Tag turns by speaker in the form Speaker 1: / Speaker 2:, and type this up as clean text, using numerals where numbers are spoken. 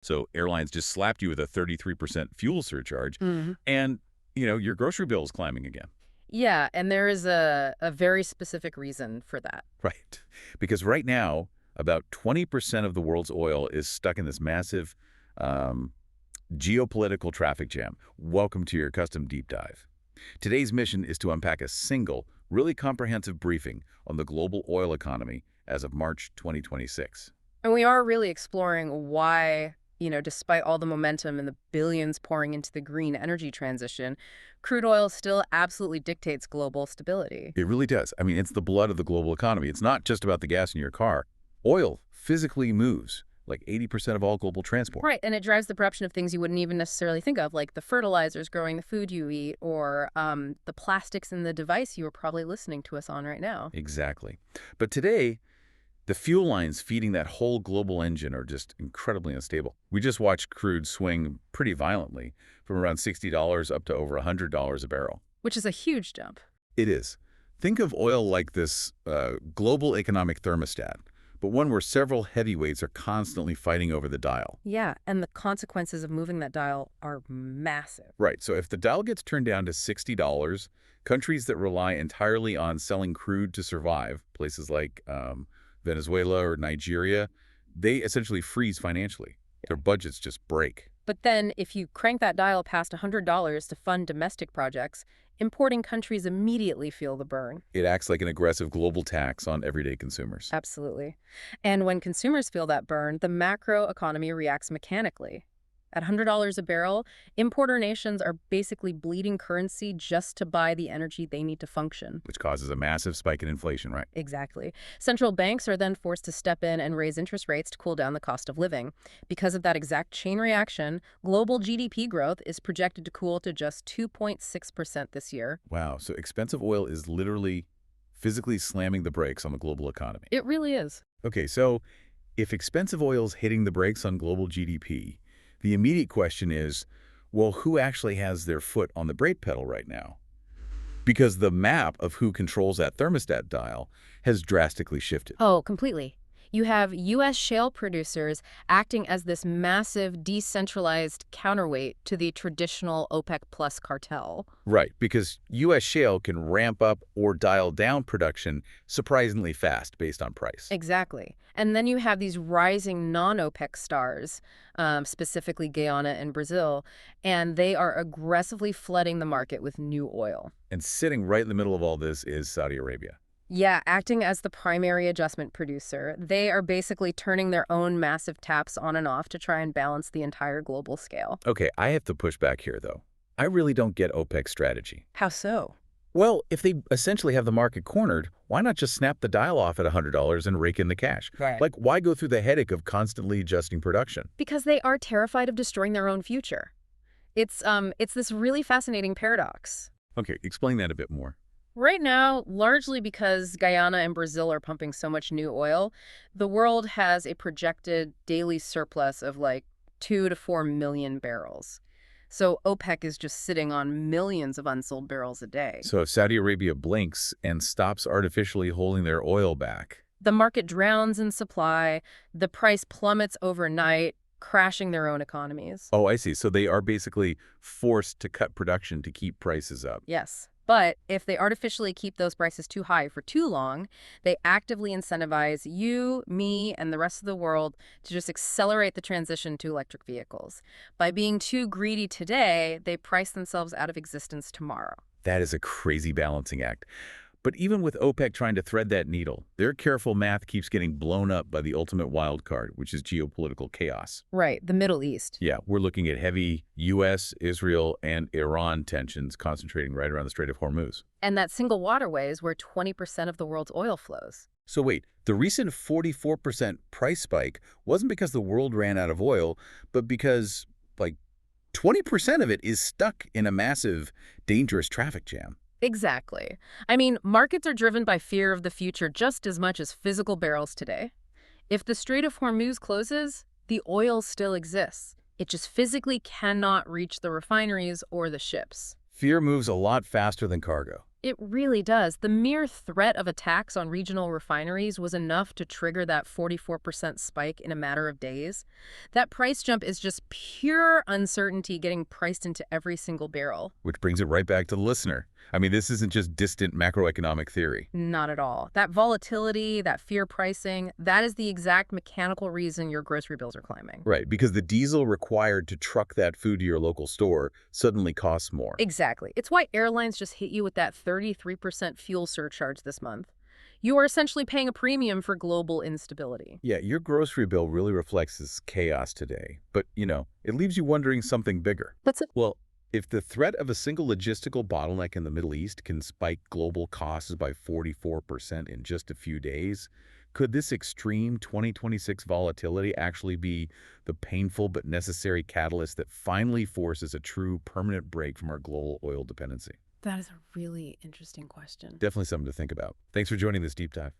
Speaker 1: So airlines just slapped you with a 33% fuel surcharge, and, your grocery bill is climbing again.
Speaker 2: Yeah, and there is a very specific reason for that.
Speaker 1: Right. Because right now, about 20% of the world's oil is stuck in this massive um, geopolitical traffic jam. Welcome to your custom deep dive. Today's mission is to unpack a single, really comprehensive briefing on the global oil economy as of March 2026.
Speaker 2: And we are really exploring why, despite all the momentum and the billions pouring into the green energy transition, crude oil still absolutely dictates global stability.
Speaker 1: It really does. I mean, it's the blood of the global economy. It's not just about the gas in your car. Oil physically moves like 80% of all global transport.
Speaker 2: Right, and it drives the production of things you wouldn't even necessarily think of, like the fertilizers growing the food you eat, or the plastics in the device you are probably listening to us on right now.
Speaker 1: Exactly. But today, the fuel lines feeding that whole global engine are just incredibly unstable. We just watched crude swing pretty violently from around $60 up to over $100 a barrel.
Speaker 2: Which is a huge jump.
Speaker 1: It is. Think of oil like this global economic thermostat, but one where several heavyweights are constantly fighting over the dial.
Speaker 2: Yeah, and the consequences of moving that dial are massive.
Speaker 1: Right, so if the dial gets turned down to $60, countries that rely entirely on selling crude to survive, places like Venezuela or Nigeria, they essentially freeze financially. Their budgets just break.
Speaker 2: But then, if you crank that dial past $100 to fund domestic projects, importing countries immediately feel the burn.
Speaker 1: It acts like an aggressive global tax on everyday consumers.
Speaker 2: Absolutely. And when consumers feel that burn, the macro economy reacts mechanically. At $100 a barrel, importer nations are basically bleeding currency just to buy the energy they need to function.
Speaker 1: Which causes a massive spike in inflation, right?
Speaker 2: Exactly. Central banks are then forced to step in and raise interest rates to cool down the cost of living. Because of that exact chain reaction, global GDP growth is projected to cool to just 2.6% this year.
Speaker 1: Wow, so expensive oil is literally physically slamming the brakes on the global economy.
Speaker 2: It really is.
Speaker 1: Okay, so if expensive oil is hitting the brakes on global GDP, the immediate question is, well, who actually has their foot on the brake pedal right now? Because the map of who controls that thermostat dial has drastically shifted.
Speaker 2: Oh, completely. You have U.S. shale producers acting as this massive decentralized counterweight to the traditional OPEC plus cartel.
Speaker 1: Right, because U.S. shale can ramp up or dial down production surprisingly fast based on price.
Speaker 2: Exactly. And then you have these rising non-OPEC stars, specifically Guyana and Brazil, and they are aggressively flooding the market with new oil.
Speaker 1: And sitting right in the middle of all this is Saudi Arabia.
Speaker 2: Yeah, acting as the primary adjustment producer, they are basically turning their own massive taps on and off to try and balance the entire global scale.
Speaker 1: Okay, I have to push back here, though. I really don't get OPEC's strategy.
Speaker 2: How so?
Speaker 1: Well, if they essentially have the market cornered, why not just snap the dial off at $100 and rake in the cash?
Speaker 2: Right.
Speaker 1: Like, why go through the headache of constantly adjusting production?
Speaker 2: Because they are terrified of destroying their own future. It's this really fascinating paradox.
Speaker 1: Okay, explain that a bit more.
Speaker 2: Right now, largely because Guyana and Brazil are pumping so much new oil, the world has a projected daily surplus of like 2 to 4 million barrels. So OPEC is just sitting on millions of unsold barrels a day.
Speaker 1: So if Saudi Arabia blinks and stops artificially holding their oil back,
Speaker 2: The market drowns in supply, the price plummets overnight, crashing their own economies.
Speaker 1: oh, I see. So they are basically forced to cut production to keep prices up.
Speaker 2: Yes. But if they artificially keep those prices too high for too long, they actively incentivize you, me, and the rest of the world to just accelerate the transition to electric vehicles. By being too greedy today, they price themselves out of existence tomorrow.
Speaker 1: That is a crazy balancing act. But even with OPEC trying to thread that needle, their careful math keeps getting blown up by the ultimate wild card, which is geopolitical chaos.
Speaker 2: Right, the Middle East.
Speaker 1: Yeah, we're looking at heavy U.S., Israel, and Iran tensions concentrating right around the Strait of Hormuz.
Speaker 2: And that single waterway is where 20% of the world's oil flows.
Speaker 1: So wait, the recent 44% price spike wasn't because the world ran out of oil, but because, 20% of it is stuck in a massive, dangerous traffic jam.
Speaker 2: Exactly. I mean, markets are driven by fear of the future just as much as physical barrels today. If the Strait of Hormuz closes, the oil still exists. It just physically cannot reach the refineries or the ships.
Speaker 1: Fear moves a lot faster than cargo.
Speaker 2: It really does. The mere threat of attacks on regional refineries was enough to trigger that 44% spike in a matter of days. That price jump is just pure uncertainty getting priced into every single barrel.
Speaker 1: Which brings it right back to the listener. I mean, this isn't just distant macroeconomic theory.
Speaker 2: Not at all. That volatility, that fear pricing, that is the exact mechanical reason your grocery bills are climbing.
Speaker 1: Right, because the diesel required to truck that food to your local store suddenly costs more.
Speaker 2: Exactly. It's why airlines just hit you with that 33% fuel surcharge this month. You are essentially paying a premium for global instability.
Speaker 1: Yeah, your grocery bill really reflects this chaos today. But, it leaves you wondering something bigger.
Speaker 2: That's it.
Speaker 1: Well, if the threat of a single logistical bottleneck in the Middle East can spike global costs by 44% in just a few days, could this extreme 2026 volatility actually be the painful but necessary catalyst that finally forces a true permanent break from our global oil dependency?
Speaker 2: That is a really interesting question.
Speaker 1: Definitely something to think about. Thanks for joining this deep dive.